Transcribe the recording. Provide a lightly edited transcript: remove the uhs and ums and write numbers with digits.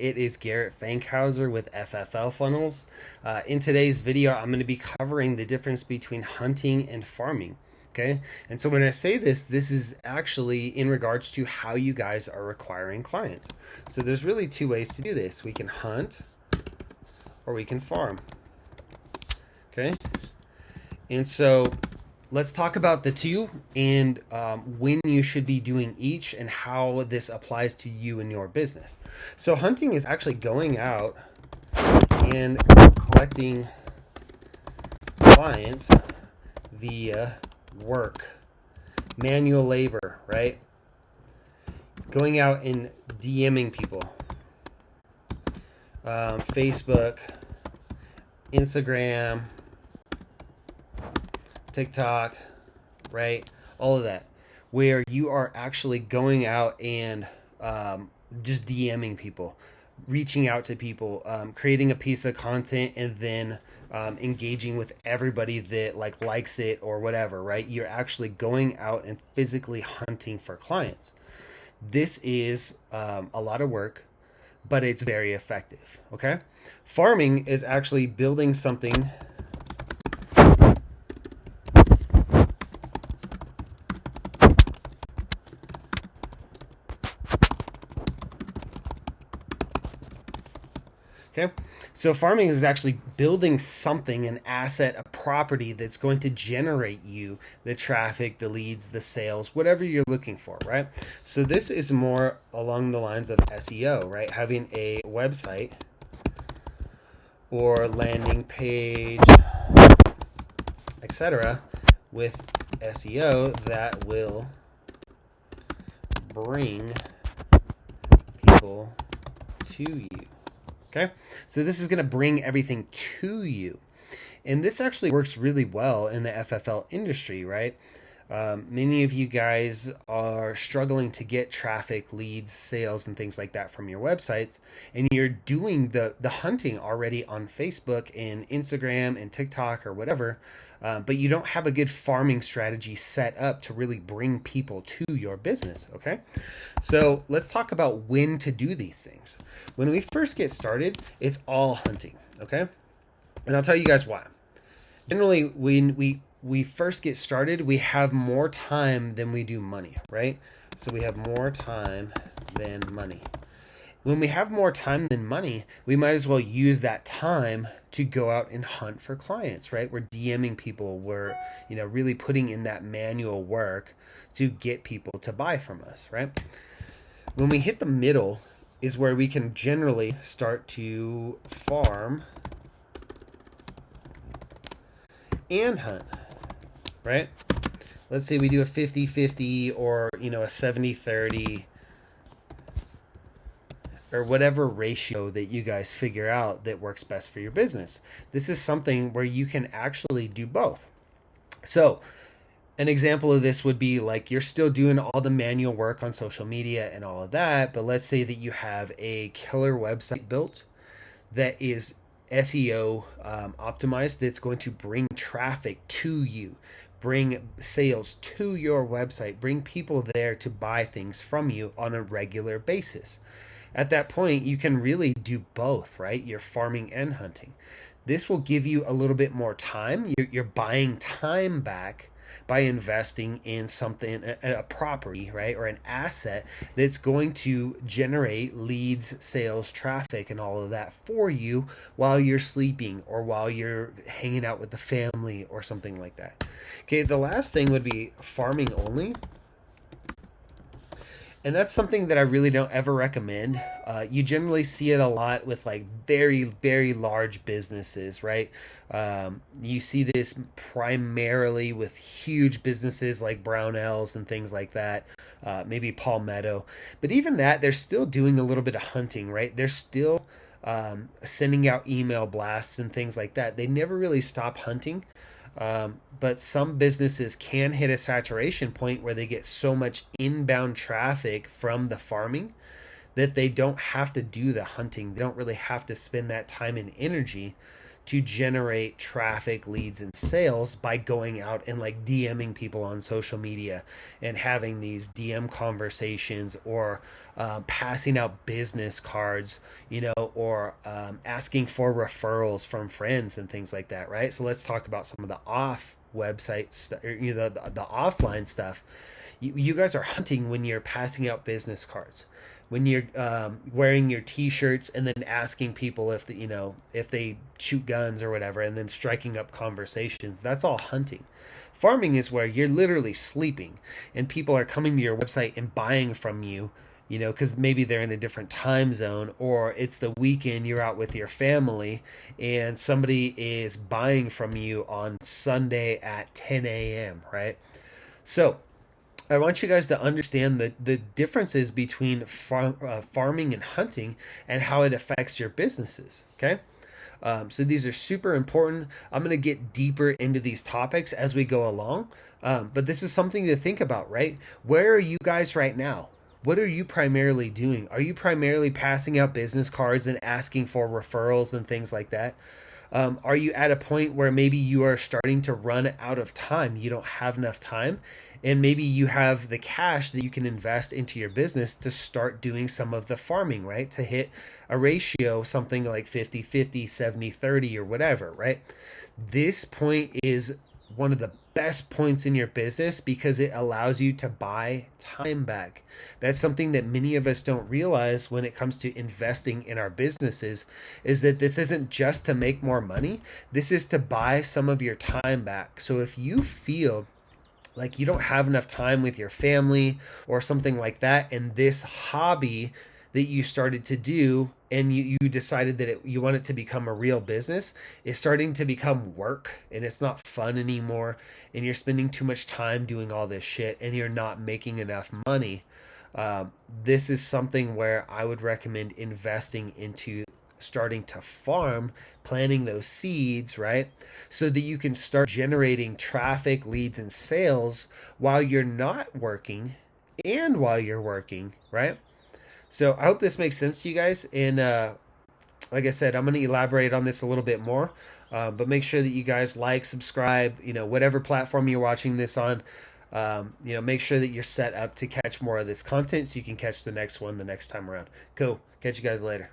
It is Garrett Fankhauser with FFL Funnels. In today's video, I'm going to be covering the difference between hunting and farming. Okay, and so when I say this is actually in regards to how you guys are acquiring clients. So there's really two ways to do this. We can hunt or we can farm. Okay, and so let's talk about the two and when you should be doing each and how this applies to you and your business. So hunting is actually going out and collecting clients via work, manual labor, right? Going out and DMing people, Facebook, Instagram, TikTok, right? All of that, where you are actually going out and just DMing people, reaching out to people, creating a piece of content, and then engaging with everybody that likes it or whatever, right? You're actually going out and physically hunting for clients. This is a lot of work, but it's very effective. Okay, farming is actually building something Okay, so farming is actually building something, an asset, a property that's going to generate you the traffic, the leads, the sales, whatever you're looking for, right? So this is more along the lines of SEO, right? Having a website or landing page, etc., with SEO that will bring people to you. Okay, so this is going to bring everything to you. And this actually works really well in the FFL industry, right? Many of you guys are struggling to get traffic, leads, sales, and things like that from your websites. And you're doing the hunting already on Facebook and Instagram and TikTok or whatever. But you don't have a good farming strategy set up to really bring people to your business, okay? So let's talk about when to do these things. When we first get started, it's all hunting, okay? And I'll tell you guys why. Generally, when we first get started, we have more time than we do money, right? So we have more time than money. When we have more time than money, we might as well use that time to go out and hunt for clients, right? We're DMing people. We're, really putting in that manual work to get people to buy from us, right? When we hit the middle is where we can generally start to farm and hunt, right? Let's say we do a 50-50 or, a 70-30 or whatever ratio that you guys figure out that works best for your business. This is something where you can actually do both. So an example of this would be you're still doing all the manual work on social media and all of that, but let's say that you have a killer website built that is SEO optimized, that's going to bring traffic to you, bring sales to your website, bring people there to buy things from you on a regular basis. At that point, you can really do both, right? You're farming and hunting. This will give you a little bit more time. You're buying time back by investing in something, a property, right? Or an asset that's going to generate leads, sales, traffic, and all of that for you while you're sleeping or while you're hanging out with the family or something like that. Okay, the last thing would be farming only. And that's something that I really don't ever recommend. You generally see it a lot with very, very large businesses, right? You see this primarily with huge businesses like Brownells and things like that, maybe Palmetto. But even that, they're still doing a little bit of hunting, right? They're still sending out email blasts and things like that. They never really stop hunting. But some businesses can hit a saturation point where they get so much inbound traffic from the farming that they don't have to do the hunting. They don't really have to spend that time and energy to generate traffic, leads, and sales by going out and like DMing people on social media and having these DM conversations, or passing out business cards, or asking for referrals from friends and things like that, right? So let's talk about some of the off websites, the offline stuff. You guys are hunting when you're passing out business cards, when you're wearing your t-shirts and then asking people if if they shoot guns or whatever, and then striking up conversations. That's all hunting. Farming is where you're literally sleeping and people are coming to your website and buying from you, because maybe they're in a different time zone, or it's the weekend, you're out with your family and somebody is buying from you on Sunday at 10 a.m., right? So I want you guys to understand the differences between farming and hunting and how it affects your businesses, okay? So these are super important. I'm going to get deeper into these topics as we go along, but this is something to think about, right? Where are you guys right now? What are you primarily doing? Are you primarily passing out business cards and asking for referrals and things like that? Are you at a point where maybe you are starting to run out of time? You don't have enough time, and maybe you have the cash that you can invest into your business to start doing some of the farming, right? To hit a ratio, something like 50-50, 70-30, or whatever, right? This point is one of the best points in your business because it allows you to buy time back. That's something that many of us don't realize when it comes to investing in our businesses, is that this isn't just to make more money. This is to buy some of your time back. So if you feel like you don't have enough time with your family or something like that, and this hobby that you started to do and you decided that you want it to become a real business is starting to become work, and it's not fun anymore, and you're spending too much time doing all this shit and you're not making enough money, this is something where I would recommend investing into starting to farm, planting those seeds, right? So that you can start generating traffic, leads, and sales while you're not working and while you're working, right? So I hope this makes sense to you guys. And like I said, I'm going to elaborate on this a little bit more. But make sure that you guys like, subscribe, whatever platform you're watching this on. Make sure that you're set up to catch more of this content so you can catch the next one the next time around. Cool. Catch you guys later.